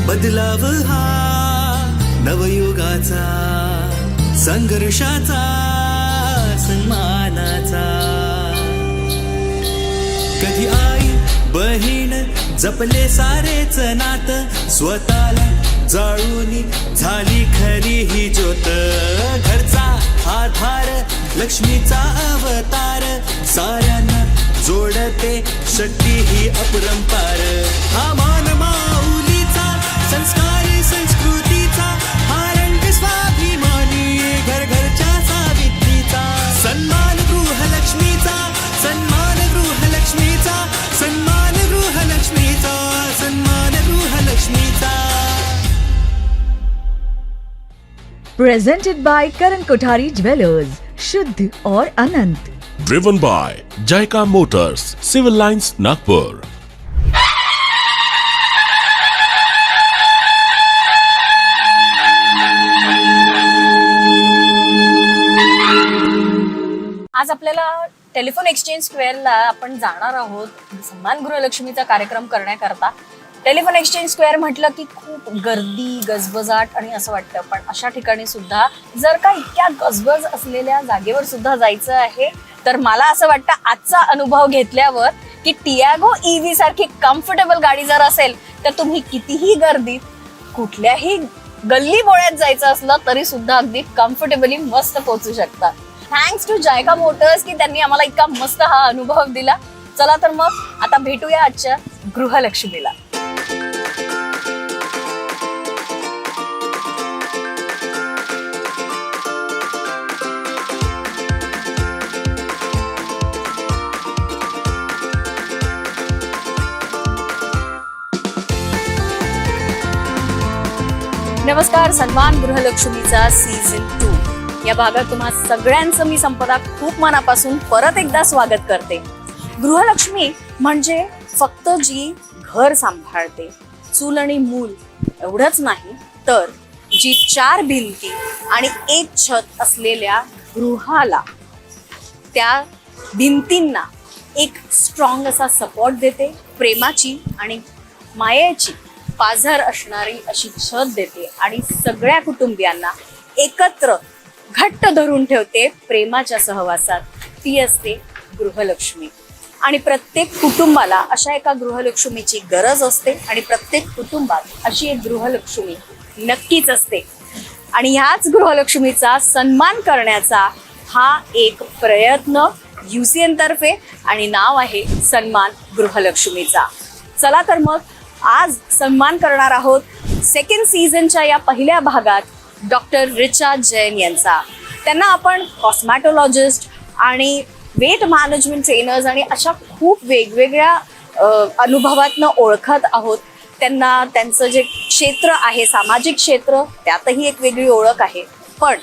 बदलाव हा नवयुगाचा, संघर्षाचा, सन्मानाचा. कधी आई बहीण जपले सारेच नात, स्वतःला जाळूनी झाली खरी ही ज्योत. घरचा आधार लक्ष्मीचा अवतार, साऱ्यांना जोडते शक्ती ही अपरंपार. हा मान माऊलीचा, संस्कारी संस्कृतीचा, हा रंग स्वाभिमानी घर घरच्या सावित्रीचा. सन्मान गृहलक्ष्मीचा, सन्मान गृहलक्ष्मीचा, सन्मान गृहलक्ष्मीचा, सन्मान गृहलक्ष्मीचा. Presented by Karan Kothari Jewelers, शुद्ध और अनंत. Driven by Jaika Motors, Civil Lines, Nagpur. आज आपल्याला टेलिफोन एक्सचेंज स्क्वेअरला आपण जाणार आहोत सन्मान गृहलक्ष्मीचा कार्यक्रम करण्याकरता. टेलिफोन एक्सचेंज स्क्वेअर म्हटलं की खूप गर्दी, गजबजाट आणि असं वाटतं, पण अशा ठिकाणी सुद्धा जर का इतक्या गजबज असलेल्या जागेवर सुद्धा जायचं आहे तर मला असं वाटतं आजचा अनुभव घेतल्यावर की टियागो EV सारखी कम्फर्टेबल गाडी जर असेल तर तुम्ही कितीही गर्दीत कुठल्याही गल्ली बोळ्यात जायचं असलं तरी सुद्धा अगदी कम्फर्टेबली मस्त पोहोचू शकता. थँक्स टू जायका मोटर्स की त्यांनी आम्हाला इतका मस्त हा अनुभव दिला. चला तर मग आता भेटूया आजच्या गृहलक्ष्मीला. नमस्कार. सन्मान गृहलक्ष्मीचा सीझन 2 या भागात तुम्हा सगळ्यांचं मी संपदा खूप मनापासून परत एकदा स्वागत करते. गृहलक्ष्मी म्हणजे फक्त जी घर सांभाळते, चूल आणि मूल एवढंच नाही, तर जी 4 भिंती आणि 1 छत असलेल्या गृहाला, त्या भिंतींना एक स्ट्रॉंग असा सपोर्ट देते, प्रेमाची आणि मायेची पाझर असणारी अशी छत देते आणि सगळ्या कुटुंबियांना एकत्र घट्ट धरून ठेवते प्रेमाच्या सहवासात. ती असते गृहलक्ष्मी. आणि प्रत्येक कुटुंबाला अशा एका गृहलक्ष्मीची गरज असते आणि प्रत्येक कुटुंबात अशी एक गृहलक्ष्मी नक्कीच असते. आणि ह्याच गृहलक्ष्मीचा सन्मान करण्याचा हा एक प्रयत्न UCN तर्फे आणि नाव आहे सन्मान गृहलक्ष्मीचा. चला तर मग आज सन्मान करणार आहोत 2nd सीझनच्या या पहिल्या भागात डॉक्टर रिचा जैन यांचा. त्यांना आपण कॉस्मॅटोलॉजिस्ट आणि वेट मॅनेजमेंट ट्रेनर्स आणि अशा खूप वेगवेगळ्या अनुभवातनं ओळखत आहोत. त्यांना त्यांचं जे क्षेत्र आहे, सामाजिक क्षेत्र, त्यातही एक वेगळी ओळख आहे. पण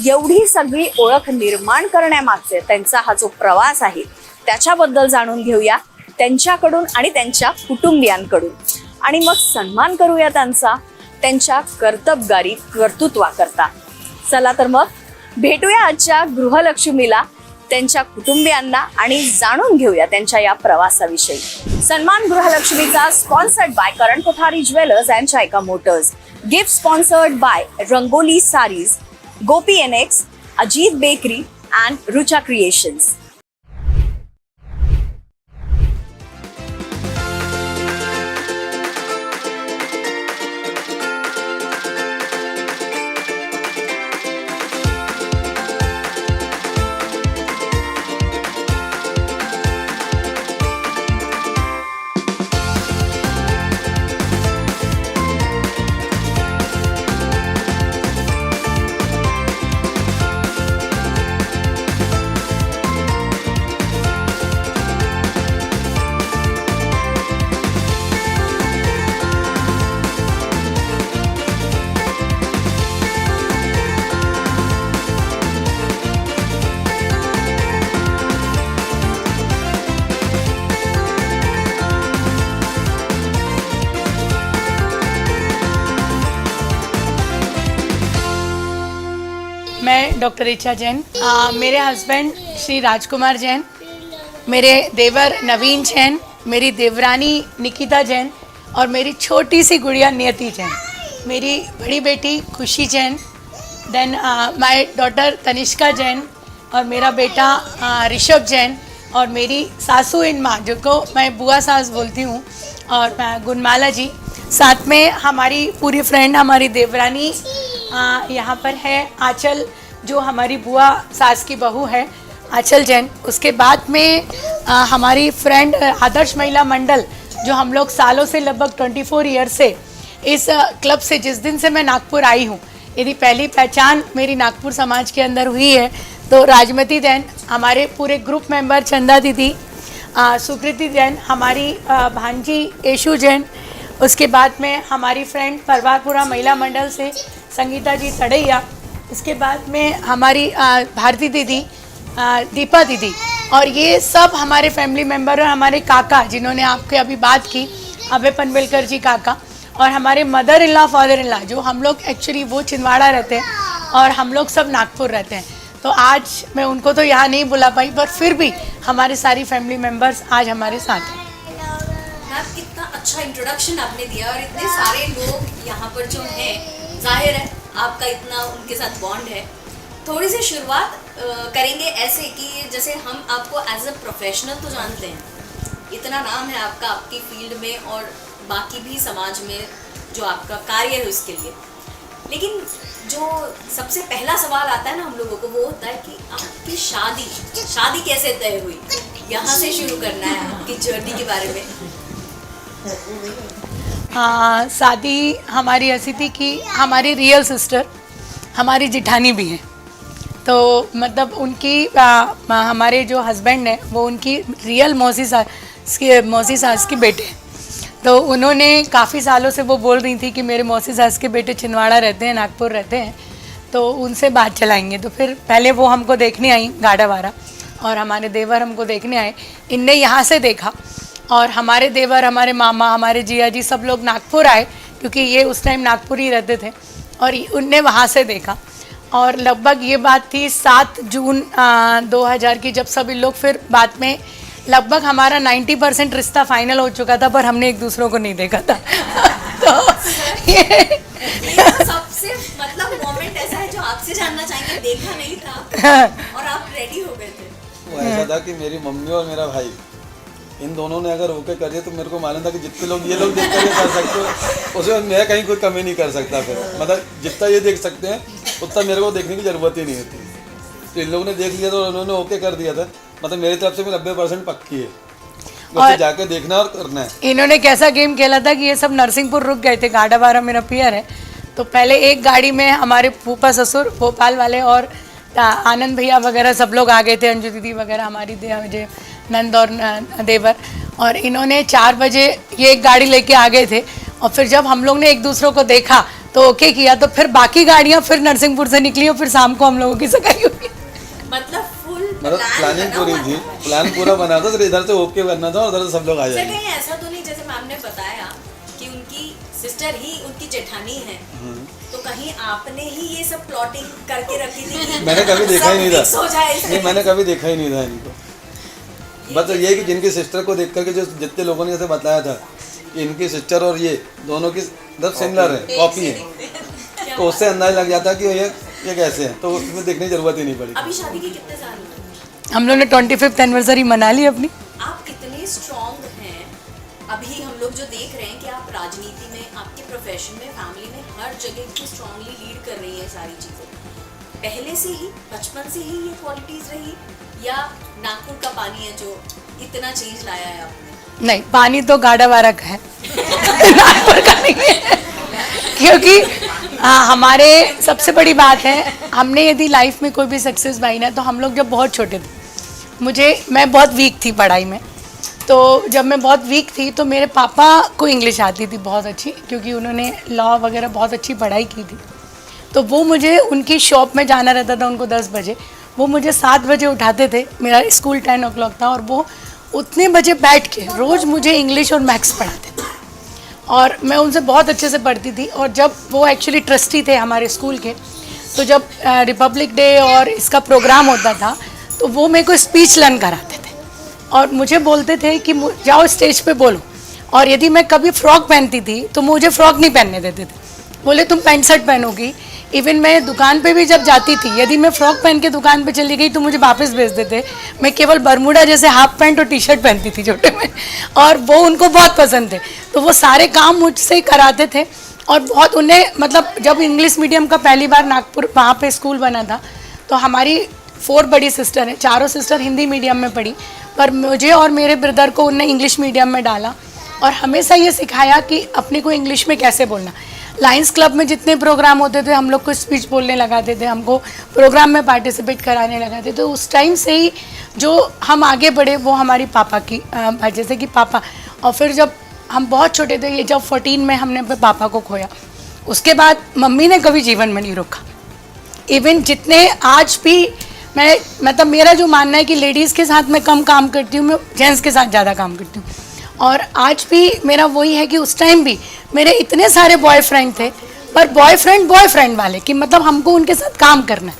एवढी सगळी ओळख निर्माण करण्यामागचे त्यांचा हा जो प्रवास आहे त्याच्याबद्दल जाणून घेऊया त्यांच्याकडून आणि त्यांच्या कुटुंबियांकडून. आणि मग सन्मान करूया त्यांच्या कर्तबगारी कर्तृत्वाकरता. चला तर मग भेटूया आजच्या गृहलक्ष्मीला, त्यांच्या कुटुंबियांना आणि जाणून घेऊया त्यांच्या या प्रवासाविषयी. सन्मान गृहलक्ष्मीचा sponsored by Karan Kothari Jewellers and JICA Motors. Gift sponsored by Rangoli saris, Gopi NX, Ajit bakery and Rucha Creations. मैं डॉक्टर रिचा जैन, मेरे हस्बैंड श्री राजकुमार जैन, मेरे देवर नवीन जैन, मेरी देवरानी निकिता जैन और मेरी छोटी सी गुड़िया नियति जैन, मेरी बड़ी बेटी Khushi Jain, then my daughter Tanishka Jain, और मेरा बेटा ऋषभ जैन, और मेरी सासू इन माँ जिनको मैं बुआ सास बोलती हूँ, और गुणमाला जी। साथ में हमारी पूरी फ्रेंड हमारी देवरानी यहाँ पर है, आंचल जो हमारी बुआ सास की बहू है, आंचल जैन। उसके बाद में हमारी फ्रेंड आदर्श महिला मंडल जो हम लोग सालों से लगभग 24 ईयर से इस क्लब से, जिस दिन से मैं नागपुर आई हूँ, यदि पहली पहचान मेरी नागपुर समाज के अंदर हुई है तो राजमती जैन, हमारे पूरे ग्रुप मेंबर चंदा दीदी, सुकृति जैन, हमारी भांजी येशु जैन, उसके बाद में हमारी फ्रेंड परवारपुरा महिला मंडल से संगीता जी तड़ैया, इसके बाद में हमारी भारती दीदी, दीपा दीदी, और ये सब हमारे फैमिली मेंबर और हमारे काका जिन्होंने आपके अभी बात की, अभय पनवेलकर जी काका, और हमारे mother in law father in law जो हम लोग एक्चुअली वो छिंदवाड़ा रहते हैं और हम लोग सब नागपुर रहते हैं। तो आज मैं उनको तो यहाँ नहीं बुला पाई, पर फिर भी हमारे सारी फैमिली मेंबर्स आज हमारे साथ हैं। मैम कितना अच्छा इंट्रोडक्शन आपने दिया, और इतने सारे लोग यहाँ पर जो हैं, जाहिर है आपका इतना उनके साथ बॉन्ड है। थोड़ी सी शुरुआत करेंगे ऐसे कि जैसे हम आपको एज अ प्रोफेशनल तो जानते हैं, इतना नाम है आपका आपकी फील्ड में और बाकी भी समाज में जो आपका कार्य है उसके लिए, लेकिन जो सबसे पहला सवाल आता है ना हम लोगों को, वो होता है कि आपकी शादी कैसे तय हुई। यहाँ से शुरू करना है आपकी जर्नी के बारे में। हाँ, शादी हमारी ऐसी थी कि हमारी रियल सिस्टर हमारी जिठानी भी है, तो मतलब उनकी हमारे जो हस्बैंड हैं वो उनकी रियल मौसी सास की बेटे हैं। तो उन्होंने काफ़ी सालों से वो बोल रही थी कि मेरे मौसी सास के बेटे छिंदवाड़ा रहते हैं, नागपुर रहते हैं, तो उनसे बात चलाएंगे। तो फिर पहले वो हमको देखने आई गाड़ावारा, और हमारे देवर हमको देखने आए। इनने यहाँ से देखा, और हमारे देवर, हमारे मामा, हमारे जिया जी सब लोग नागपुर आए, क्योंकि ये उस टाइम नागपुर ही रहते थे, और उनने वहाँ से देखा। और लगभग ये बात थी 7 जून 2000 की, जब सभी लोग फिर बाद में लगभग हमारा 90% रिश्ता फाइनल हो चुका था, पर हमने एक दूसरों को नहीं देखा था। तो ये सबसे मतलब मोमेंट ऐसा है जो आपसे जानना चाहेंगे, देखा नहीं था और आप रेडी हो गए थे। वो ऐसा था कि मेरी मम्मी और मेरा भाई, इन दोनों ने अगर ओके कर दिया तो मेरे को मालूम था कि जितने लोग ये लोग देख कर कर सकते हो, उसमें मैं कहीं कोई कमी नहीं कर सकता। फिर मतलब जितना ये देख सकते हैं उतना मेरे को देखने की ज़रूरत ही नहीं होती। तो इन लोगों ने देख लिया तो उन्होंने ओके कर दिया था। मतलब मेरी तरफ से भी 90% पक्की है, और जाके देखना और करना है। इन्होंने कैसा गेम खेला था कि ये सब नरसिंहपुर रुक गए थे, गाड़ावारा मेरा पियर है, तो पहले एक गाड़ी में हमारे फूफा ससुर भोपाल वाले और आनंद भैया वगैरह सब लोग आ गए थे, अंजू दीदी वगैरह हमारी नंद और देवर, और इन्होंने 4 बजे ये एक गाड़ी लेके आ गए थे। और फिर जब हम लोग ने एक दूसरों को देखा तो ओके किया, तो फिर बाकी गाड़ियाँ फिर नरसिंहपुर से निकली और फिर शाम को हम लोगों की सगाई हुई। मतलब प्लानिंग पूरी थी, प्लान पूरा बना था, सिर्फ इधर से ओके करना था और उधर से सब लोग आ जाएंगे। कहीं ऐसा तो नहीं, जैसे मैम ने बताया कि उनकी सिस्टर ही उनकी जेठानी है, तो कहीं आपने ही ये सब प्लॉटिंग करके रखी थी? मैंने कभी देखा ही नहीं था। नहीं, मैंने कभी देखा ही नहीं था इनको। बस ये कि जिनकी सिस्टर को देख करके जो जितने लोगों ने जैसे बताया था कि इनकी सिस्टर और ये दोनों की मतलब सिमिलर है, कॉपी है, तो उससे अंदाजा लग जाता कि ये कैसे हैं, तो उसमें देखने की जरूरत ही नहीं पड़ी। अभी शादी के कितने साल हुए? हम लोग ने 25th एनिवर्सरी मना ली अपनी। आप कितने स्ट्रॉन्ग हैं? अभी हम लोग जो देख रहे हैं कि आप राजनीति में, आपके प्रोफेशन में, फैमिली में हर जगह इतनी स्ट्रांगली लीड कर रही है सारी चीज़ें। पहले से ही, बचपन से ही ये क्वालिटीज़ रही, या नागपुर का पानी है जो इतना चेंज लाया है आपने? नहीं, पानी तो गाड़ावारा का है, नागपुर का नहीं है। क्योंकि हमारे सबसे बड़ी बात है, हमने यदि लाइफ में कोई भी सक्सेस पाई ना, तो हम लोग जब बहुत छोटे थे, मैं बहुत वीक थी पढ़ाई में, तो जब मैं बहुत वीक थी तो मेरे पापा को इंग्लिश आती थी बहुत अच्छी, क्योंकि उन्होंने लॉ वगैरह बहुत अच्छी पढ़ाई की थी। तो वो मुझे उनकी शॉप में जाना रहता था उनको 10 बजे, वो मुझे 7 बजे उठाते थे, मेरा स्कूल 10 o'clock था, और वो उतने बजे बैठ के रोज़ मुझे इंग्लिश और मैथ्स पढ़ाते थे, और मैं उनसे बहुत अच्छे से पढ़ती थी। और जब वो एक्चुअली ट्रस्टी थे हमारे स्कूल के, तो जब रिपब्लिक डे और इसका प्रोग्राम होता था तो वो मेरे को स्पीच लर्न कराते थे, और मुझे बोलते थे कि जाओ स्टेज पे बोलो। और यदि मैं कभी फ्रॉक पहनती थी तो मुझे फ्रॉक नहीं पहनने देते थे, बोले तुम पैंट शर्ट पहनोगी। इवन मैं दुकान पे भी जब जाती थी, यदि मैं फ्रॉक पहन के दुकान पे चली गई तो मुझे वापस भेज देते। मैं केवल बरमूडा जैसे हाफ पैंट और टी शर्ट पहनती थी छोटे में, और वो उनको बहुत पसंद थे, तो वो सारे काम मुझसे ही कराते थे। और बहुत उन्हें मतलब जब इंग्लिश मीडियम का पहली बार नागपुर वहाँ पे स्कूल बना था, तो हमारी 4 बड़ी सिस्टर हैं, चारों सिस्टर हिंदी मीडियम में पढ़ी, पर मुझे और मेरे ब्रदर को उनने इंग्लिश मीडियम में डाला और हमेशा ये सिखाया कि अपने को इंग्लिश में कैसे बोलना। लायंस क्लब में जितने प्रोग्राम होते थे हम लोग को स्पीच बोलने लगाते थे, हमको प्रोग्राम में पार्टिसिपेट कराने लगाते, तो उस टाइम से ही जो हम आगे बढ़े वो हमारी पापा की जैसे कि पापा। और फिर जब हम बहुत छोटे थे, ये जब 14 में हमने अपने पापा को खोया, उसके बाद मम्मी ने कभी जीवन में नहीं रोका। इवन जितने आज भी मैं मतलब मेरा जो मानना है कि लेडीज़ के साथ मैं कम काम करती हूँ, मैं जेंट्स के साथ ज़्यादा काम करती हूँ। और आज भी मेरा वही है कि उस टाइम भी मेरे इतने सारे बॉयफ्रेंड थे, पर बॉयफ्रेंड वाले कि मतलब हमको उनके साथ काम करना है,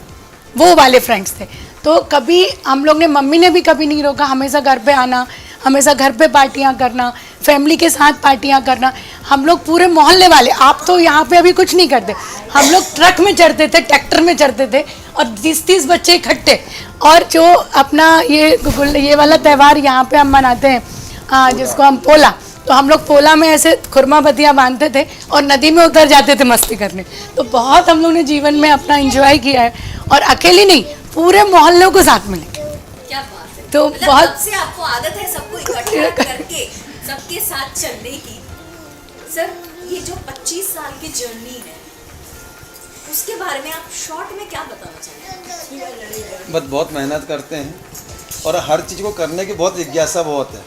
वो वाले फ्रेंड्स थे। तो कभी हम लोग ने, मम्मी ने भी कभी नहीं रोका, हमेशा घर पे आना, हमेशा घर पे पार्टियां करना, फैमिली के साथ पार्टियां करना। हम लोग पूरे मोहल्ले वाले, आप तो यहाँ पे अभी कुछ नहीं करते, हम लोग ट्रक में चढ़ते थे, ट्रैक्टर में चढ़ते थे और 20-30 बच्चे इकट्ठे। और जो अपना ये वाला त्यौहार यहाँ पे हम मनाते हैं जिसको हम पोला, तो हम लोग पोला में ऐसे खुरमा बतिया बांधते थे और नदी में उतर जाते थे मस्ती करने। तो बहुत हम लोग ने जीवन में अपना एंजॉय किया है, और अकेली नहीं, पूरे मोहल्लों को साथ में लेके। क्या बात है। तो मतलब बहुत तब से आपको आदत है सबको इकट्ठा करके सबके साथ चलने की। सर, ये जो 25 साल की जर्नी है उसके बारे में आप शॉर्ट में क्या बताना चाहेंगे? बस बहुत मेहनत करते हैं और हर चीज़ को करने की बहुत जिज्ञासा बहुत है।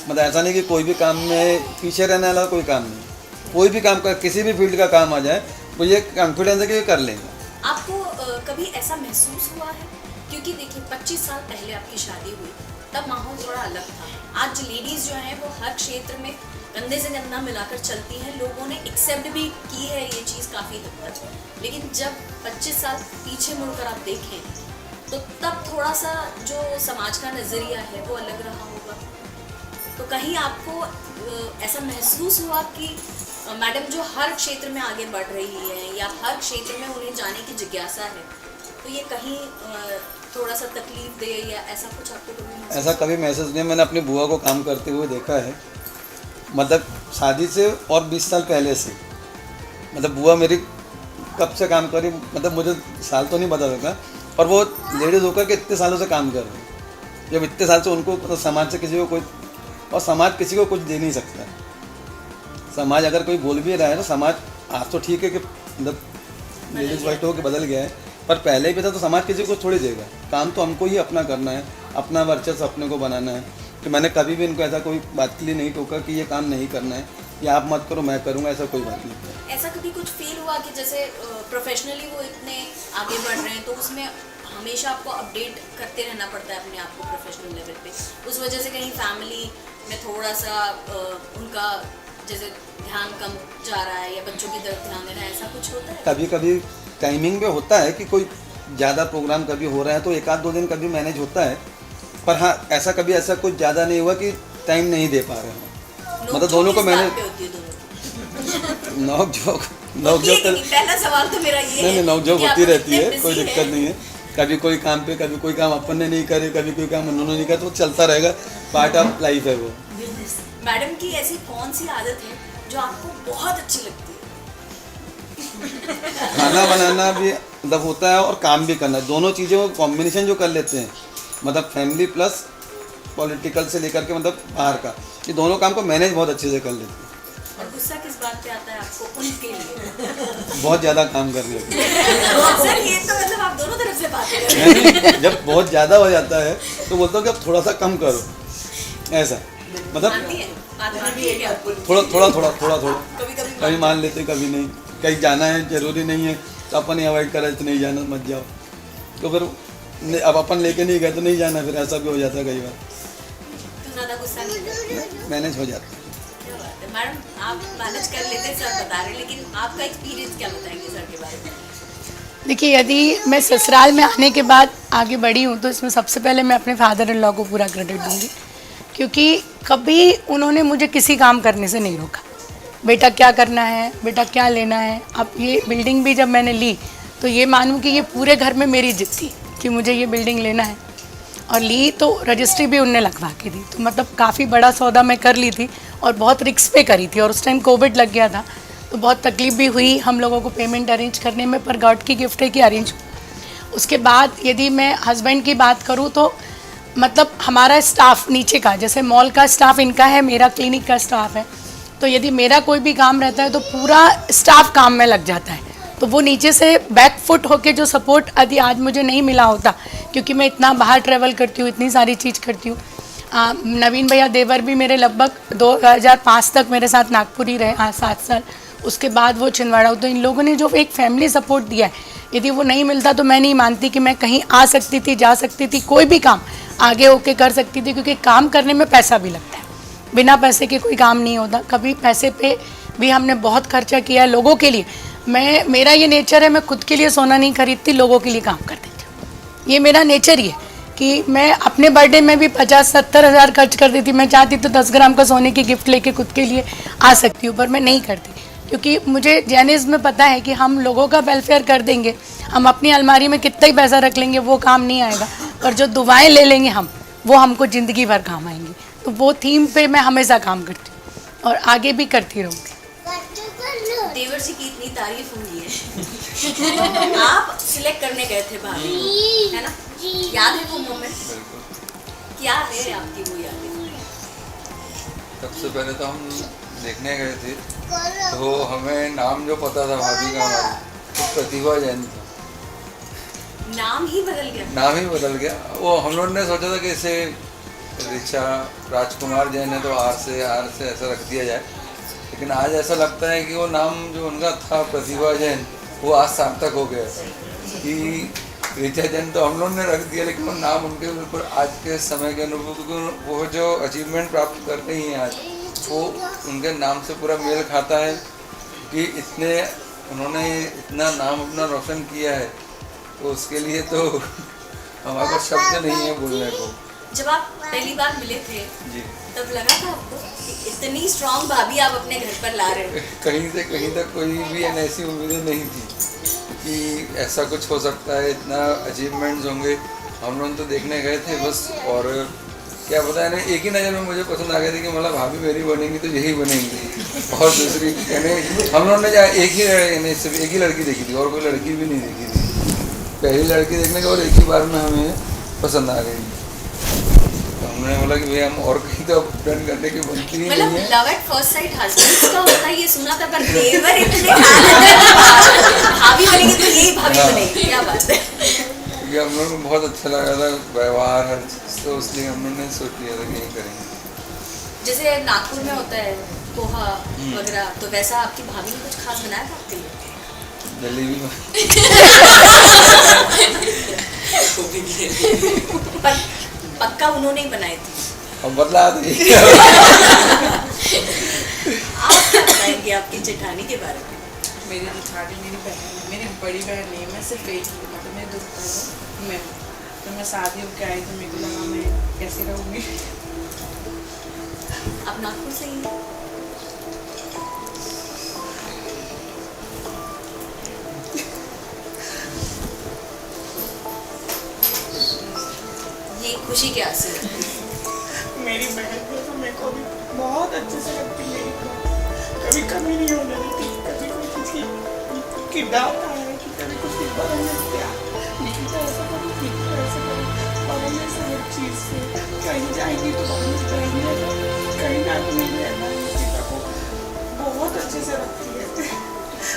मतलब ऐसा नहीं कि कोई भी काम में पीछे रहने वाला कोई काम नहीं, कोई भी काम कर, किसी भी फील्ड का काम आ जाए तो ये कॉन्फिडेंस है कि ये कर लेंगे। आपको कभी ऐसा महसूस हुआ है, क्योंकि देखिए 25 साल पहले आपकी शादी हुई तब माहौल थोड़ा अलग था। आज लेडीज़ जो हैं वो हर क्षेत्र में कंधे से कंधा मिलाकर चलती हैं, लोगों ने एक्सेप्ट भी की है ये चीज़ काफ़ी हद तक। लेकिन जब 25 साल पीछे मुड़कर आप देखें तो तब थोड़ा सा जो समाज का नज़रिया है वो अलग रहा होगा। तो कहीं आपको ऐसा महसूस हुआ कि मैडम जो हर क्षेत्र में आगे बढ़ रही है या हर क्षेत्र में उन्हें जाने की जिज्ञासा है, तो ये कहीं थोड़ा सा तकलीफ दे या ऐसा कुछ आपको कभी महसूस? ऐसा कभी महसूस नहीं। मैंने अपनी बुआ को काम करते हुए देखा है, मतलब शादी से और 20 साल पहले से। मतलब बुआ मेरी कब से काम करी, मतलब मुझे साल तो नहीं बता सकता, और वो लेडीज़ होकर के इतने सालों से काम कर रही है। जब इतने साल से उनको तो समाज से किसी को कोई, और समाज किसी को कुछ दे नहीं सकता। समाज अगर कोई बोल भी रहा है तो समाज आज तो ठीक है कि मतलब लेडीज़ वाइट होकर बदल गया है, पर पहले ही भी था तो समाज किसी को थोड़ी देगा। काम तो हमको ही अपना करना है, अपना वर्चस्व अपने को बनाना है। तो मैंने कभी भी इनको ऐसा कोई बात के लिए नहीं टोका कि ये काम नहीं करना है या आप मत करो मैं करूँगा, ऐसा कोई बात नहीं। ऐसा कभी कुछ फील हुआ कि जैसे प्रोफेशनली वो इतने आगे बढ़ रहे हैं तो उसमें हमेशा आपको अपडेट करते रहना पड़ता है अपने आप को प्रोफेशनल लेवल पे, उस वजह से कहीं फैमिली में थोड़ा सा उनका जैसे ध्यान कम जा रहा है या बच्चों की तरफ ध्यान देना है, ऐसा कुछ होता है? कभी कभी टाइमिंग पे होता है कि कोई ज़्यादा प्रोग्राम कभी हो रहा है तो 1-2 दिन कभी मैनेज होता है, पर हाँ ऐसा कभी ऐसा कुछ ज़्यादा नहीं हुआ कि टाइम नहीं दे पा रहे हैं। मतलब दोनों को मैंने नोक झोंक पहला सवाल तो मेरा ये नहीं नोक झोंक होती रहती है, कोई दिक्कत नहीं है। कभी कोई काम पे, कभी कोई काम अपन ने नहीं करे, कभी कोई काम उन्होंने नहीं करा, तो चलता रहेगा, पार्ट ऑफ लाइफ है वो। मैडम की ऐसी कौन सी आदत है जो आपको बहुत अच्छी लगती है? खाना बनाना भी मतलब होता है और काम भी करना, दोनों चीज़ों को कॉम्बिनेशन जो कर लेते हैं, मतलब फैमिली प्लस पॉलिटिकल से लेकर के मतलब बाहर का, ये दोनों काम को मैनेज बहुत अच्छे से कर लेते हैं। और गुस्सा किस बात पे आता है आपको उनके लिए? बहुत ज़्यादा काम कर रहे सर ये तो मतलब आप दोनों तरफ से बात कर रहे हैं। जब बहुत ज़्यादा हो जाता है तो बोलता हूँ कि अब थोड़ा सा कम करो, ऐसा मतलब थोड़ा कभी मान लेते कभी नहीं, कहीं जाना है जरूरी नहीं है तो अपन ही अवॉइड करा तो नहीं जाना मत जाओ, तो फिर अब अपन लेके नहीं गए तो नहीं जाना, फिर ऐसा भी हो जाता है कई बार, ज़्यादा गुस्सा नहीं मैनेज हो जाता है। मैडम आप मैनेज कर लेते हैं सर बता रहे, लेकिन आपका एक्सपीरियंस क्या बताएंगे सर के बारे में? देखिए, यदि मैं ससुराल में आने के बाद आगे बढ़ी हूँ तो इसमें सबसे पहले मैं अपने फादर इन लॉ को पूरा क्रेडिट दूंगी, क्योंकि कभी उन्होंने मुझे किसी काम करने से नहीं रोका। बेटा क्या करना है, बेटा क्या लेना है। अब ये बिल्डिंग भी जब मैंने ली तो ये मानूं कि ये पूरे घर में मेरी जिद थी कि मुझे ये बिल्डिंग लेना है, और ली तो रजिस्ट्री भी उनने लगवा के दी। तो मतलब काफ़ी बड़ा सौदा मैं कर ली थी और बहुत रिक्स पे करी थी, और उस टाइम कोविड लग गया था तो बहुत तकलीफ भी हुई हम लोगों को पेमेंट अरेंज करने में, पर गॉड की गिफ्ट है कि अरेंज हुआ। उसके बाद यदि मैं हस्बैंड की बात करूँ तो मतलब हमारा स्टाफ नीचे का, जैसे मॉल का स्टाफ इनका है, मेरा क्लिनिक का स्टाफ है, तो यदि मेरा कोई भी काम रहता है तो पूरा स्टाफ काम में लग जाता है। तो वो नीचे से बैक फुट होके जो सपोर्ट यदि आज मुझे नहीं मिला होता, क्योंकि मैं इतना बाहर ट्रैवल करती हूँ, इतनी सारी चीज़ करती हूँ। नवीन भैया देवर भी मेरे लगभग 2005 तक मेरे साथ नागपुर ही रहे, 7 साल। उसके बाद वो छिंदवाड़ा। तो इन लोगों ने जो एक फैमिली सपोर्ट दिया है, यदि वो नहीं मिलता तो मैं नहीं मानती कि मैं कहीं आ सकती थी, जा सकती थी, कोई भी काम आगे होके कर सकती थी। क्योंकि काम करने में पैसा भी लगता है, बिना पैसे के कोई काम नहीं होता। कभी पैसे पे भी हमने बहुत खर्चा किया है लोगों के लिए। मेरा ये नेचर है, मैं खुद के लिए सोना नहीं खरीदती, लोगों के लिए काम कर देती हूँ। ये मेरा नेचर ही है कि मैं अपने बर्थडे में भी 50-70 हज़ार खर्च कर देती। मैं चाहती तो 10 ग्राम का सोने की गिफ्ट लेके खुद के लिए आ सकती हूँ, पर मैं नहीं करती, क्योंकि मुझे जैनिज़्म में पता है कि हम लोगों का वेलफेयर कर देंगे, हम अपनी अलमारी में कितना ही पैसा रख लेंगे वो काम नहीं आएगा, पर जो दुआएं ले लेंगे हम, वो हमको ज़िंदगी भर काम आएंगी। तो वो थीम पे मैं हमेशा काम करती हूँ और आगे भी करती रहूँगी। देवर जी की इतनी तारीफ हुई है आप सिलेक्ट करने गए थे भाभी, है ना? याद है वो मोमेंट? क्या है आपकी वो यादें? सबसे पहले तो हम देखने गए थे, तो हमें नाम जो पता था भाभी का हमारी, तो प्रतिभा जैन था। नाम ही बदल गया? नाम ही बदल गया। वो हम लोगों ने सोचा था कि इसे ऋचा राजकुमार जैन है तो आर से ऐसा रख दिया जाए, लेकिन आज ऐसा लगता है कि वो नाम जो उनका था प्रतिभा जैन, वो आज सार्थक हो गया कि ऋचा जैन तो हम लोगों ने रख दिया, लेकिन वो नाम उनके ऊपर आज के समय के अनुरूप वो जो अचीवमेंट प्राप्त कर रही हैं आज, वो उनके नाम से पूरा मेल खाता है कि उन्होंने इतना नाम अपना रोशन किया है, तो उसके लिए तो हमारे पास शब्द नहीं है बोलने को। जब आप पहली बार मिले थे जी, तब लगा था आपको कि इतनी स्ट्रॉन्ग भाभी आप अपने घर पर ला रहे हो? कहीं से कहीं तक कोई भी ऐसी उम्मीदें नहीं थी कि ऐसा कुछ हो सकता है, इतना अचीवमेंट्स होंगे। हम लोग तो देखने गए थे बस, और क्या पता है ना, एक ही नज़र में मुझे पसंद आ गया था कि मतलब भाभी मेरी बनेंगी तो यही बनेंगी। और दूसरी हम लोगों ने सिर्फ एक ही लड़की देखी थी और कोई लड़की भी नहीं देखी थी। पहली लड़की देखने के और एक ही बार में हमें पसंद आ गई, तो हमने बोला कि भैया हम और कहीं तो डन करने की बनती ही नहीं है। Love at first sight husband का होता है ये सुना था, पर देवर इतने भाभी बनेगी तो यही भाभी बनेगी, क्या बात है। क्योंकि हम लोगों को बहुत अच्छा लगा था व्यवहार हर चीज़, तो इसलिए हम लोगों ने सोच लिया था कि यही करेंगे। जैसे नागपुर में होता है पोहा वगैरह, तो वैसा आपकी भाभी ने कुछ खास बनाया था आपके लिए? जलेबी पर पक्का उन्होंने ही बनाई थी। अब बदला तो आप क्या बताएंगे आपकी जेठानी के बारे में? मेरी जेठानी मेरी बहन, मेरी बड़ी बहन नहीं है, मैं सिर्फ एक ही, मतलब मेरे 2 बहन मैं, तो मैं शादी होकर आई तो मेरे को लगा मैं कैसे रहूँगी। आप नागपुर से ही हैं? ये खुशी के आंसू हैं। मेरी बहन को तो मेरे को भी बहुत अच्छे से लगती है, कभी कमी नहीं होने देती, कभी कोई किसी की डाउट आया कि कभी कुछ नहीं पता नहीं क्या निकिता ऐसा करो, निकिता ऐसा करो, और हमें सब चीज़ से कहीं जाएंगी तो बहुत रहेंगे, कहीं ना नहीं रहना। निकिता को बहुत अच्छे से रखती है,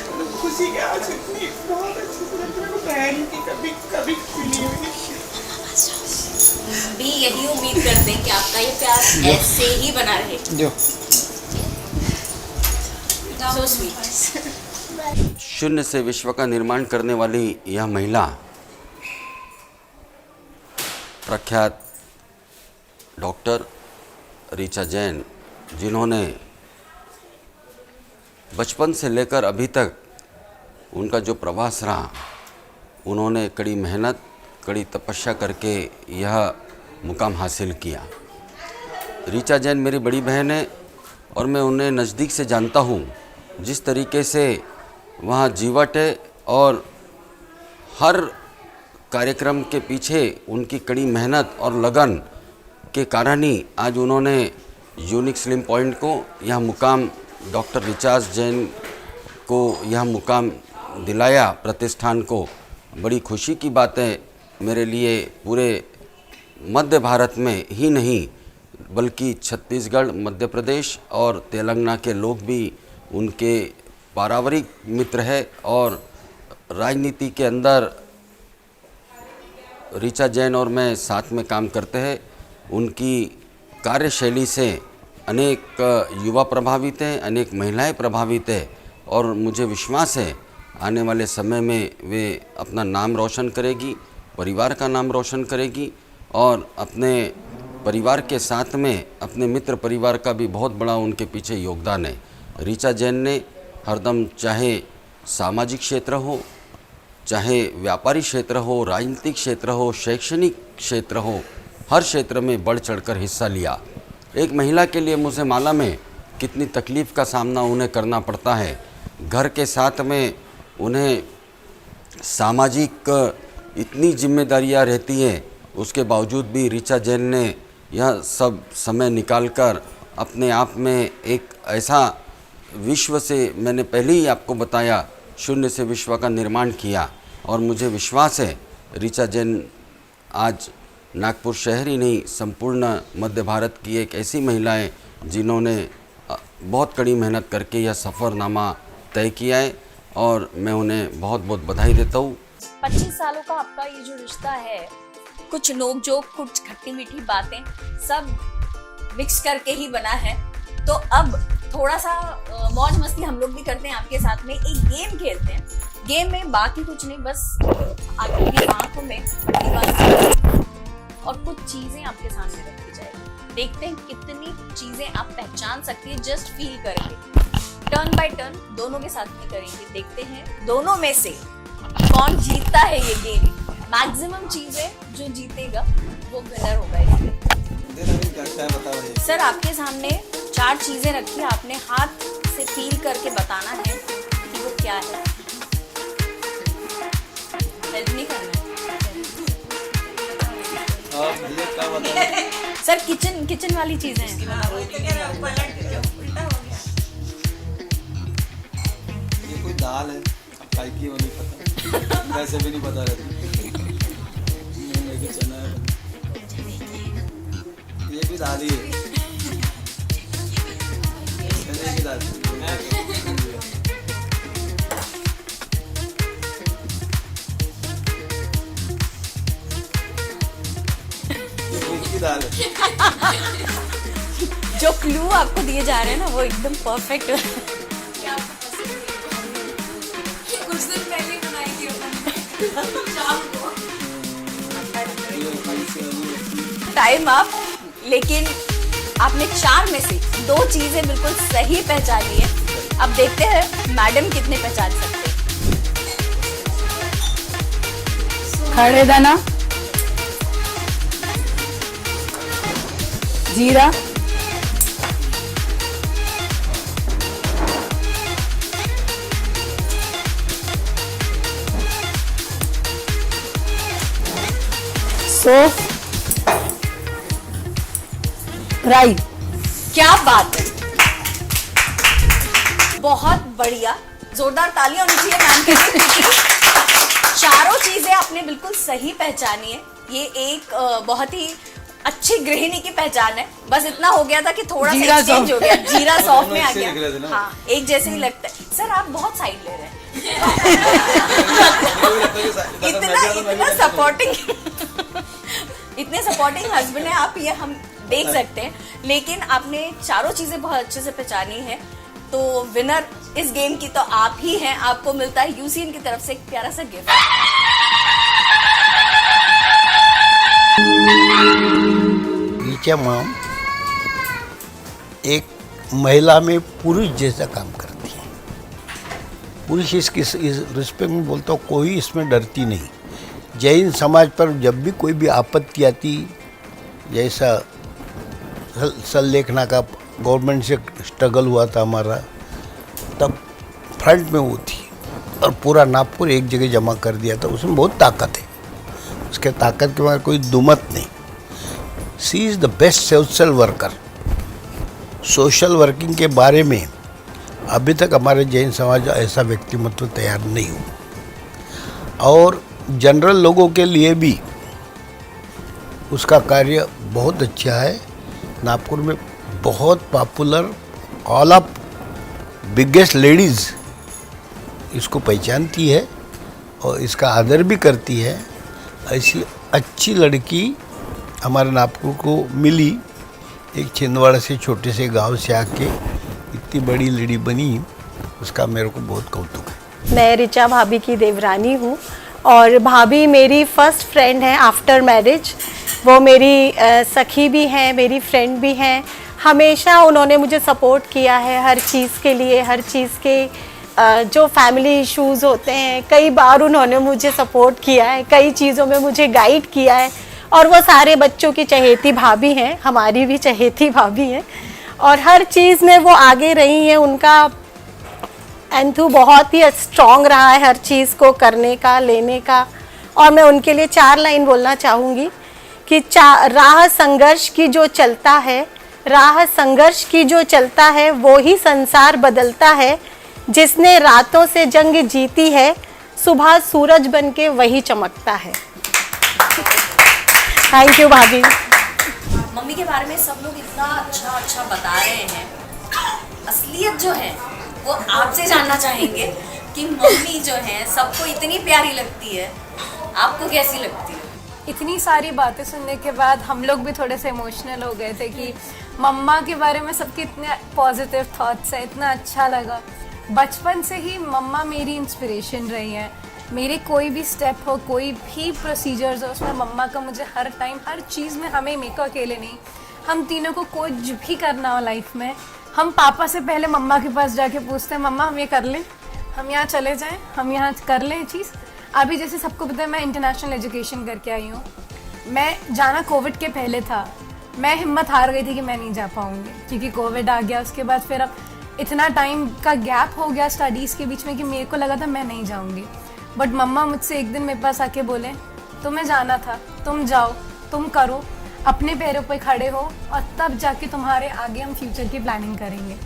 मतलब खुशी के आंसू इतनी बहुत अच्छे से रखती है। बहन की कभी कभी खुली हुई भी यही उम्मीद करते हैं कि आपका ये प्यार ऐसे ही बना रहे। जो So sweet. शून्य से विश्व का निर्माण करने वाली यह महिला प्रख्यात डॉक्टर ऋचा जैन, जिन्होंने बचपन से लेकर अभी तक उनका जो प्रवास रहा, उन्होंने कड़ी मेहनत, कड़ी तपस्या करके यह मुकाम हासिल किया। ऋचा जैन मेरी बड़ी बहन है और मैं उन्हें नज़दीक से जानता हूँ। जिस तरीके से वहाँ जीवट है और हर कार्यक्रम के पीछे उनकी कड़ी मेहनत और लगन के कारण ही आज उन्होंने यूनिक स्लिम पॉइंट को यह मुकाम, डॉक्टर ऋचा जैन को यह मुकाम दिलाया प्रतिष्ठान को। बड़ी खुशी की बात है मेरे लिए, पूरे मध्य भारत में ही नहीं बल्कि छत्तीसगढ़, मध्य प्रदेश और तेलंगाना के लोग भी उनके पारिवारिक मित्र है और राजनीति के अंदर ऋचा जैन और मैं साथ में काम करते हैं। उनकी कार्यशैली से अनेक युवा प्रभावित हैं, अनेक महिलाएं प्रभावित हैं और मुझे विश्वास है आने वाले समय में वे अपना नाम रोशन करेगी, परिवार का नाम रोशन करेगी और अपने परिवार के साथ में अपने मित्र परिवार का भी बहुत बड़ा उनके पीछे योगदान है। ऋचा जैन ने हरदम चाहे सामाजिक क्षेत्र हो, चाहे व्यापारिक क्षेत्र हो, राजनीतिक क्षेत्र हो, शैक्षणिक क्षेत्र हो, हर क्षेत्र में बढ़ चढ़कर हिस्सा लिया। एक महिला के लिए मुझे मालूम है कितनी तकलीफ़ का सामना उन्हें करना पड़ता है। घर के साथ में उन्हें सामाजिक इतनी जिम्मेदारियां रहती हैं, उसके बावजूद भी ऋचा जैन ने यह सब समय निकालकर अपने आप में एक ऐसा विश्व से, मैंने पहले ही आपको बताया, शून्य से विश्व का निर्माण किया। और मुझे विश्वास है ऋचा जैन आज नागपुर शहर ही नहीं संपूर्ण मध्य भारत की एक ऐसी महिला है जिन्होंने बहुत कड़ी मेहनत करके यह सफ़रनामा तय किया है और मैं उन्हें बहुत बहुत बधाई देता हूँ। 25 सालों का आपका ये जो रिश्ता है, कुछ नोक-झोंक, कुछ खट्टी मीठी बातें सब मिक्स करके ही बना है। तो अब थोड़ा सा मौज मस्ती हम लोग भी करते हैं आपके साथ में, एक गेम खेलते हैं। गेम में बाकी कुछ नहीं, बस आपकी आंखों में और कुछ चीजें आपके सामने रखी जाएगी। देखते हैं कितनी चीजें आप पहचान सकती है जस्ट फील करके। टर्न बाय टर्न दोनों के साथ में करेंगे। देखते हैं दोनों में से कौन जीतता है ये गेम। मैक्सिमम चीजें जो जीतेगा वो विनर होगा इसमें। सर आपके सामने 4 चीजें रखी है, आपने हाथ से फील करके बताना है कि वो क्या है। हेल्प नहीं करना है सर। किचन वाली चीजें हैं। ये कोई दाल है, अब काय की वो नहीं पता, वैसे भी नहीं पता रहती। चना है, ये भी दाल ही है, चने की दाल। दाल है। जो क्लू आपको दिए जा रहे हैं ना वो एकदम परफेक्ट है। कुछ दिन पहले बनाई थी टाइम आप, लेकिन आपने 4 में से 2 चीजें बिल्कुल सही पहचानी है। अब देखते हैं मैडम कितने पहचान सकते हैं। खड़े दाना, जीरा, सौंफ, राई। क्या बात है, बहुत बढ़िया, जोरदार तालियां होनी चाहिए मैम के लिए। चारों चीजें आपने बिल्कुल सही पहचानी है। ये एक बहुत ही अच्छी गृहिणी की पहचान है। बस इतना हो गया था कि थोड़ा सा एक्सचेंज हो गया, जीरा सॉफ्ट में आ गया। हाँ, एक जैसे ही लगता है। सर आप बहुत साइड ले रहे हैं। इतना सपोर्टिंग इतने सपोर्टिंग हस्बैंड है आप, ये हम देख सकते हैं। लेकिन आपने चारों चीजें बहुत अच्छे से पहचानी है, तो विनर इस गेम की तो आप ही हैं। आपको मिलता है यूसीएन की तरफ से एक प्यारा सा गिफ्ट। ऋचा मैम एक महिला में पुरुष जैसा काम करती है। पुरुष इसकी इस रिस्पेक्ट में बोलता हूँ, कोई इसमें डरती नहीं। जैन समाज पर जब भी कोई भी आपत्ति आती, जैसा संलेखना का गवर्नमेंट से स्ट्रगल हुआ था हमारा, तब फ्रंट में वो थी और पूरा नागपुर एक जगह जमा कर दिया था। उसमें बहुत ताकत है, उसके ताकत के बारे कोई दुमत नहीं। She is the best social worker. Social working के बारे में अभी तक हमारे जैन समाज ऐसा व्यक्तिमत्व तैयार नहीं हुआ, और जनरल लोगों के लिए भी उसका कार्य बहुत अच्छा है। नागपुर में बहुत popular, all of biggest ladies इसको पहचानती है और इसका आदर भी करती है। ऐसी अच्छी लड़की हमारे नागपुर को मिली, एक छिंदवाड़ा से छोटे से गांव से आके इतनी बड़ी लेडी बनी, उसका मेरे को बहुत कौतुक है। मैं ऋचा भाभी की देवरानी हूँ और भाभी मेरी फर्स्ट फ्रेंड है आफ्टर मैरिज। वो मेरी सखी भी हैं, मेरी फ्रेंड भी हैं। हमेशा उन्होंने मुझे सपोर्ट किया है हर चीज़ के लिए, हर चीज़ के जो फैमिली इश्यूज़ होते हैं, कई बार उन्होंने मुझे सपोर्ट किया है, कई चीज़ों में मुझे गाइड किया है। और वो सारे बच्चों की चहेती भाभी हैं, हमारी भी चहेती भाभी हैं, और हर चीज़ में वो आगे रही हैं। उनका एंथू बहुत ही स्ट्रॉन्ग रहा है हर चीज़ को करने का, लेने का। और मैं उनके लिए 4 लाइन बोलना चाहूँगी कि राह संघर्ष की जो चलता है, राह संघर्ष की जो चलता है, वो ही संसार बदलता है। जिसने रातों से जंग जीती है, सुबह सूरज बन के वही चमकता है। थैंक यू भाभी। मम्मी के बारे में सब लोग इतना अच्छा बता रहे हैं, असलियत जो है वो आपसे जानना चाहेंगे कि मम्मी जो है सबको इतनी प्यारी लगती है, आपको कैसी लगती है? इतनी सारी बातें सुनने के बाद हम लोग भी थोड़े से इमोशनल हो गए थे कि मम्मा के बारे में सबके इतने पॉजिटिव थॉट्स है, इतना अच्छा लगा। बचपन से ही मम्मा मेरी इंस्पिरेशन रही है। मेरे कोई भी स्टेप हो, कोई भी प्रोसीजर्स हो, उसमें मम्मा का मुझे हर टाइम, हर चीज़ में, हमें मेरे को अकेले नहीं, हम तीनों को कुछ भी करना हो लाइफ में, हम पापा से पहले मम्मा के पास जाके पूछते हैं, मम्मा हम ये कर लें, हम यहाँ चले जाएं, हम यहाँ कर लें चीज़। अभी जैसे सबको पता है मैं इंटरनेशनल एजुकेशन करके आई हूँ। मैं जाना कोविड के पहले था, मैं हिम्मत हार गई थी कि मैं नहीं जा पाऊँगी क्योंकि कोविड आ गया। उसके बाद फिर अब इतना टाइम का गैप हो गया स्टडीज़ के बीच में कि मेरे को लगा था मैं नहीं जाऊँगी। बट मम्मा मुझसे एक दिन मेरे पास आके बोले, तुम्हें जाना था, तुम जाओ, तुम करो, अपने पैरों पे खड़े हो और तब जाके तुम्हारे आगे हम फ्यूचर की प्लानिंग करेंगे।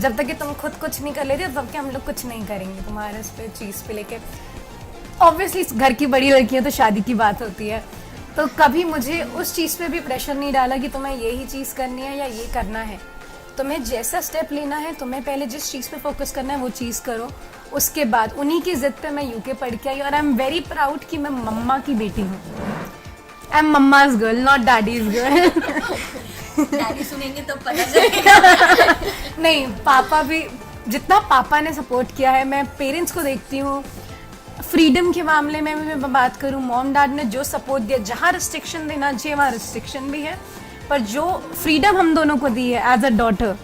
जब तक कि तुम खुद कुछ नहीं कर लेते तब तक हम लोग कुछ नहीं करेंगे तुम्हारे इस पे चीज़ पे लेके। ऑब्वियसली घर की बड़ी लड़कियां तो शादी की बात होती है, तो कभी मुझे उस चीज़ पे भी प्रेशर नहीं डाला कि तुम्हें यही चीज़ करनी है या ये करना है। तुम्हें जैसा स्टेप लेना है, तुम्हें पहले जिस चीज़ पे फोकस करना है वो चीज़ करो। उसके बाद उन्हीं की ज़िद पे मैं यूके पढ़ के आई और आई एम वेरी प्राउड कि मैं मम्मा की बेटी हूँ। I am mamma's girl, not daddies girl. Daddy सुनेंगे तो पता चलेगा। नहीं, पापा भी, जितना पापा ने सपोर्ट किया है, मैं पेरेंट्स को देखती हूँ। फ्रीडम के मामले में भी मैं बात करूँ, मॉम डैड ने जो सपोर्ट दिया, जहाँ रिस्ट्रिक्शन देना चाहिए वहाँ रिस्ट्रिक्शन भी है, पर जो फ्रीडम हम दोनों को दी है एज अ डॉटर,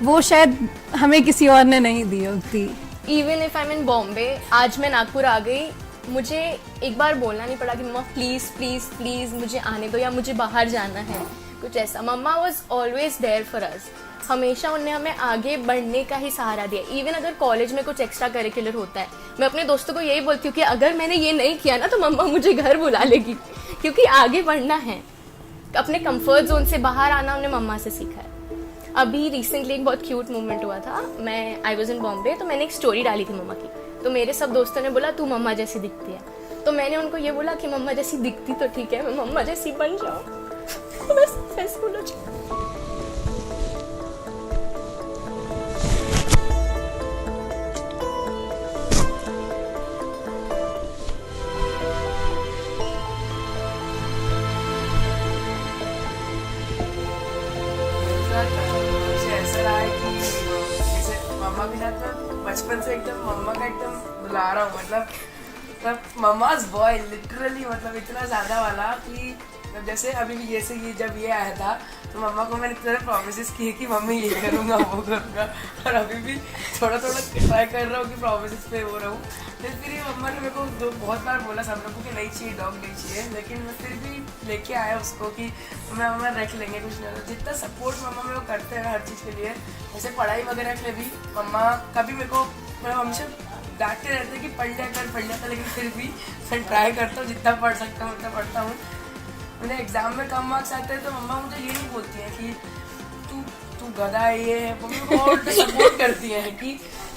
वो शायद हमें किसी और ने नहीं दी होती। इवन इफ आई एम इन बॉम्बे, आज मैं नागपुर आ गई, मुझे एक बार बोलना नहीं पड़ा कि मम्मा प्लीज़ प्लीज़ प्लीज़ मुझे आने दो या मुझे बाहर जाना है, कुछ ऐसा। Mama was always there for us. हमेशा उन्हें हमें आगे बढ़ने का ही सहारा दिया। इवन अगर कॉलेज में कुछ एक्स्ट्रा करिकुलर होता है, मैं अपने दोस्तों को यही बोलती हूँ कि अगर मैंने ये नहीं किया ना तो मम्मा मुझे घर बुला लेगी, क्योंकि आगे बढ़ना है। अपने कंफर्ट जोन से बाहर आना हमने मम्मा से सीखा है। अभी रिसेंटली एक बहुत क्यूट मोमेंट हुआ था। आई वॉज इन बॉम्बे, तो मैंने एक स्टोरी डाली थी मम्मा की, तो मेरे सब दोस्तों ने बोला तू मम्मा जैसी दिखती है। तो मैंने उनको ये बोला कि मम्मा जैसी दिखती तो ठीक है, मैं मम्मा जैसी बन जाऊँ तो मैं सक्सेसफुल हो जाऊँ। ऐसा रहा है कि जैसे मम्मा के साथ मैं बचपन से एकदम मम्मा का एकदम बुला रहा हूँ, मतलब मम्माज बॉय लिटरली, मतलब इतना ज़्यादा वाला कि जैसे अभी भी जैसे कि जब ये आया था तो मम्मा को मैंने इतने प्रॉमिसेस किए कि मम्मी ये करूँगा वो करूँगा, और अभी भी थोड़ा थोड़ा ट्राई कर रहा हूँ कि प्रॉमिसेस पे वो रहूँ। फिर ये मम्मा ने मेरे को बहुत बार बोला सब लोगों को कि नहीं चाहिए डॉग नहीं चाहिए, लेकिन मैं फिर भी लेके आया उसको कि मम्मा रख लेंगे कुछ नहीं होता। जितना सपोर्ट मम्मा मेरे को करते हैं हर चीज़ के लिए, जैसे पढ़ाई वगैरह के लिए भी मम्मा कभी मेरे को मतलब हमेशा डांटते रहते हैं कि पढ़ लिया, लेकिन फिर भी मैं ट्राई करता हूँ जितना पढ़ सकता हूँ उतना पढ़ता हूँ। मैंने एग्ज़ाम में कम मार्क्स आते हैं तो मम्मा मुझे ये नहीं बोलती हैं कि तू गधा है, ये है, वो मेरे को और सपोर्ट करती हैं कि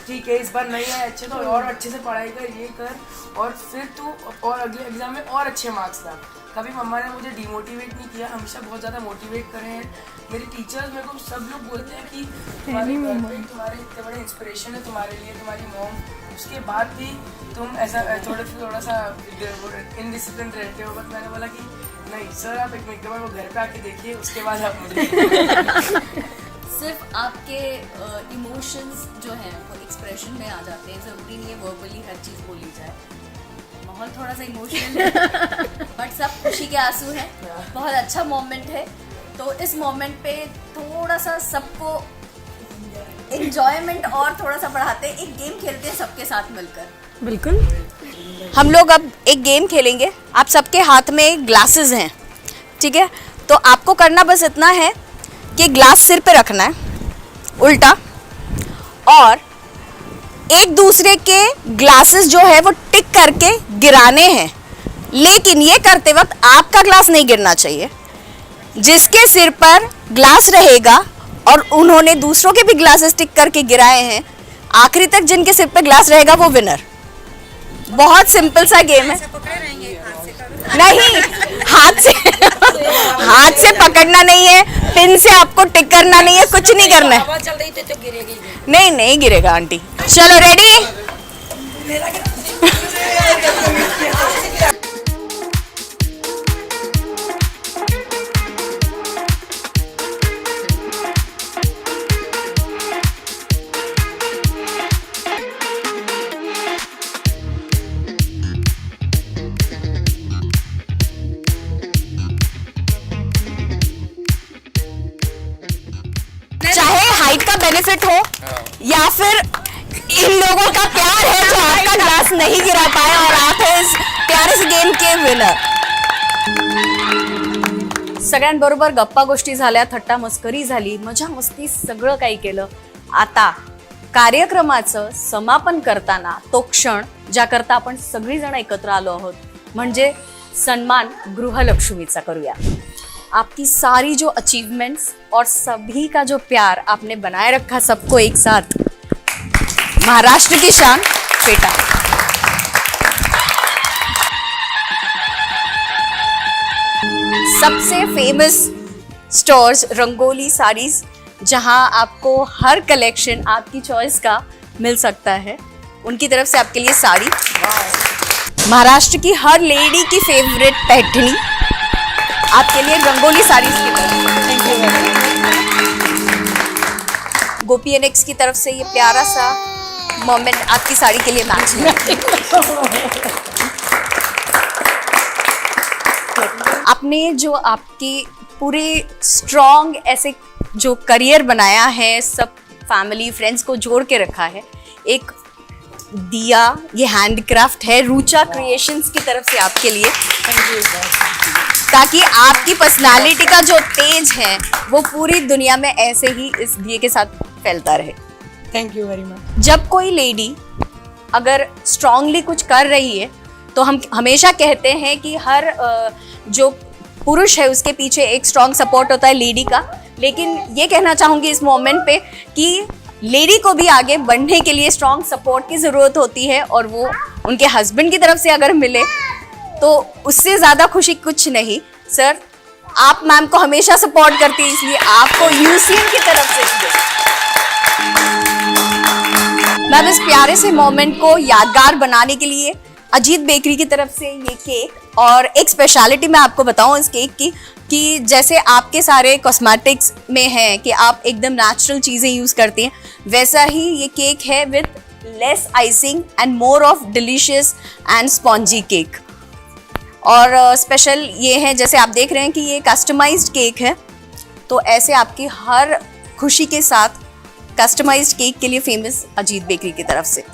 ठीक है इस बार नहीं आए अच्छे तो और अच्छे से पढ़ाई कर, ये कर, और फिर तू और अगले एग्ज़ाम में और अच्छे मार्क्स ला। कभी मम्मा ने मुझे डिमोटिवेट नहीं किया, हमेशा बहुत ज़्यादा मोटिवेट करे हैं। मेरे टीचर्स मेरे को सब लोग बोलते हैं कि तुम्हारे घर पे तुम्हारे इतने बड़े इंस्पिरेशन है तुम्हारे लिए, तुम्हारी मॉम, उसके बाद भी तुम ऐसा थोड़ा सा इनडिसिप्लिन रहते हो। बट मैंने बोला कि नहीं सर, आप एक बार वो घर पे आके देखिए, उसके बाद आप मुझे सिर्फ आपके इमोशंस जो हैं वो एक्सप्रेशन में आ जाते हैं, ज़रूरी नहीं है वर्बली हर चीज़ बोली जाए। माहौल थोड़ा सा इमोशनल है बट सब खुशी के आंसू हैं, बहुत अच्छा मोमेंट है। तो इस मोमेंट पे थोड़ा सा सबको एंजॉयमेंट और थोड़ा सा बढ़ाते हैं, एक गेम खेलते हैं सबके साथ मिलकर। बिल्कुल। हम लोग अब एक गेम खेलेंगे। आप सबके हाथ में ग्लासेस हैं, ठीक है? तो आपको करना बस इतना है कि ग्लास सिर पे रखना है उल्टा, और एक दूसरे के ग्लासेस जो है वो टिक करके गिराने हैं, लेकिन ये करते वक्त आपका ग्लास नहीं गिरना चाहिए। जिसके सिर पर ग्लास रहेगा और उन्होंने दूसरों के भी ग्लासेस टिक करके गिराए हैं, आखिरी तक जिनके सिर पर ग्लास रहेगा वो विनर। बहुत सिंपल सा गेम है। नहीं, हाथ से पकड़ना नहीं है, पिन से आपको टिक करना नहीं है, कुछ नहीं करना है। चल रही तो गिरेगी। नहीं गिरेगा आंटी। चलो रेडी? चाहे हाइट का बेनिफिट हो या फिर इन लोगों का प्यार है जो आपका ग्लास नहीं गिरा पाए और आप इस प्यारे से गेम के विनर। सगळ्यांबरोबर गप्पा गोष्टी झाल्या, थट्टा मस्करी झाली, मजा मस्ती सगळं काही केलं। आता कार्यक्रमाचं समापन करताना तो क्षण ज्याकरता आपण सगळीजण एकत्र आलो आहोत म्हणजे सन्मान गृहलक्ष्मीचा करूया। आपकी सारी जो अचीवमेंट्स और सभी का जो प्यार आपने बनाए रखा सबको एक साथ, महाराष्ट्र की शान बेटा। सबसे फेमस स्टोर्स रंगोली साड़ीज, जहां आपको हर कलेक्शन आपकी चॉइस का मिल सकता है, उनकी तरफ से आपके लिए साड़ी। महाराष्ट्र की हर लेडी की फेवरेट पैठनी आपके लिए रंगोली साड़ीज की तरफ। Thank you. गोपी एनएक्स की तरफ से ये प्यारा सा मोमेंट आपकी साड़ी के लिए मैच है। आपने जो आपकी पूरे स्ट्रॉन्ग ऐसे जो करियर बनाया है, सब फैमिली फ्रेंड्स को जोड़ के रखा है। एक दिया, ये हैंडक्राफ्ट है रूचा क्रिएशंस की तरफ से आपके लिए, ताकि आपकी पर्सनालिटी का जो तेज है वो पूरी दुनिया में ऐसे ही इस दिए के साथ फैलता रहे। Thank you very much. जब कोई लेडी अगर स्ट्रांगली कुछ कर रही है तो हम हमेशा कहते हैं कि हर जो पुरुष है उसके पीछे एक स्ट्रांग सपोर्ट होता है लेडी का, लेकिन ये कहना चाहूँगी इस मोमेंट पे कि लेडी को भी आगे बढ़ने के लिए स्ट्रांग सपोर्ट की ज़रूरत होती है, और वो उनके हस्बैंड की तरफ से अगर मिले तो उससे ज़्यादा खुशी कुछ नहीं। सर, आप मैम को हमेशा सपोर्ट करती है, इसलिए आपको यूसीएन की तरफ से मैम इस प्यारे से मोमेंट को यादगार बनाने के लिए अजीत बेकरी की तरफ से ये केक, और एक स्पेशलिटी मैं आपको बताऊं इस केक की कि जैसे आपके सारे कॉस्मेटिक्स में है कि आप एकदम नेचुरल चीज़ें यूज़ करती हैं, वैसा ही ये केक है with less icing and more of delicious and spongy cake. और स्पेशल ये है, जैसे आप देख रहे हैं कि ये कस्टमाइज्ड केक है, तो ऐसे आपकी हर खुशी के साथ कस्टमाइज्ड केक के लिए फेमस अजीत बेकरी की तरफ से।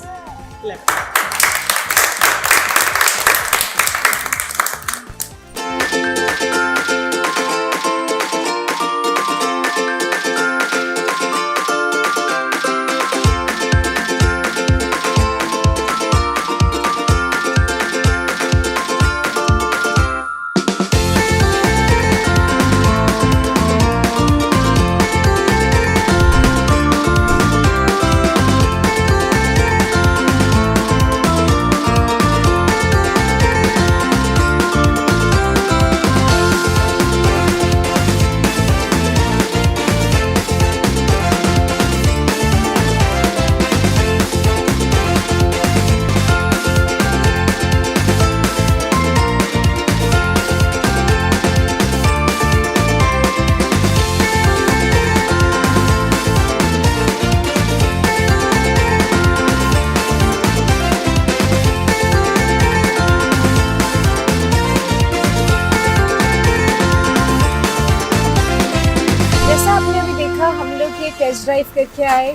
टेस्ट ड्राइव करके आए।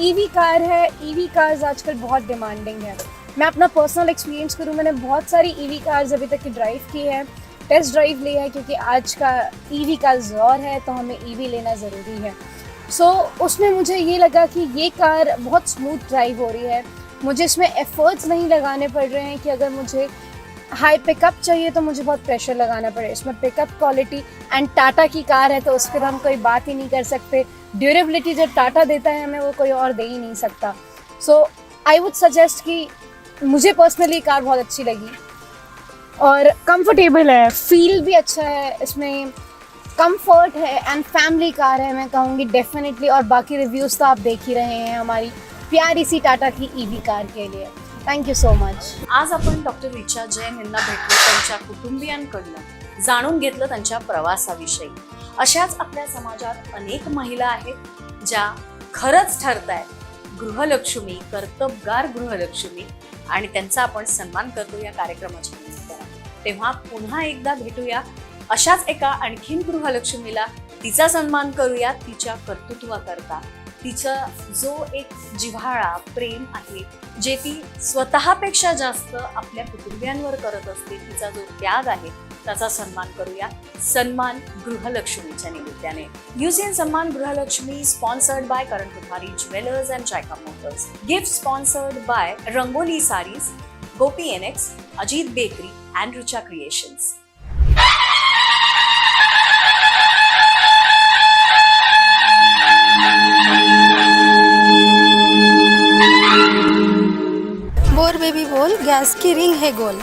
ईवी कार है, ईवी कार्स आजकल बहुत डिमांडिंग है। मैं अपना पर्सनल एक्सपीरियंस करूँ, मैंने बहुत सारी ईवी कार्स अभी तक की ड्राइव की है, टेस्ट ड्राइव लिया है, क्योंकि आज का ईवी का दौर है तो हमें ईवी लेना ज़रूरी है। सो उसमें मुझे ये लगा कि ये कार बहुत स्मूथ ड्राइव हो रही है, मुझे इसमें एफर्ट्स नहीं लगाने पड़ रहे हैं कि अगर मुझे हाई पिकअप चाहिए तो मुझे बहुत प्रेशर लगाना पड़े। इसमें पिकअप क्वालिटी एंड टाटा की कार है तो उस पर हम कोई बात ही नहीं कर सकते। ड्यूरेबिलिटी जो टाटा देता है हमें वो कोई और दे ही नहीं सकता। सो आई वुड सजेस्ट कि मुझे पर्सनली कार बहुत अच्छी लगी और कंफर्टेबल है, फील भी अच्छा है, इसमें कंफर्ट है एंड फैमिली कार है मैं कहूँगी डेफिनेटली। और बाकी रिव्यूज़ तो आप देख ही रहे हैं हमारी प्यारी सी टाटा की ईवी कार के लिए। Thank you so much. आज आपण डॉक्टर रिचा जैन यांना भेटलो, त्यांच्या कुटुंबियांकडनं जाणून घेतलं त्यांच्या प्रवासाविषयी। अशाच आपल्या समाजात अनेक महिला आहेत ज्या खरंच ठरतायत गृहलक्ष्मी, कर्तबगार गृहलक्ष्मी, आणि त्यांचा आपण सन्मान करतो या कार्यक्रमाच्या निमित्तानं। तेव्हा पुन्हा एकदा भेटूया अशाच एका आणखीन गृहलक्ष्मीला, तिचा सन्मान करूया तिच्या कर्तृत्वाकरता, तिचा जो एक जिव्हाळा प्रेम आहे जे ती स्वतःपेक्षा जास्त आपल्या कुटुंबियांवर करत असते, तिचा जो त्याग आहे त्याचा सन्मान करूया। सन्मान गृहलक्ष्मीच्या निमित्ताने यूसीएन सन्मान गृहलक्ष्मी sponsored by Karan Pujari jewellers and JICA Motors, gift sponsored by Rangoli saris, Gopi NX, Ajit bakery and Richa creations. बोल बेबी बोल, गॅस की रिंग है गोल।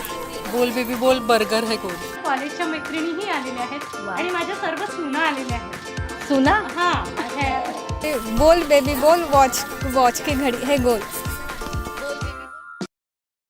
बोल बेबी बोल, बर्गर है गोल। कॉलेजच्या मैत्रिणीही आलेल्या आहेत आणि माझ्या सर्व सुना आलेल्या आहेत। सुना? हां, बोल बेबी बोल, वॉच की घड़ी है गोल।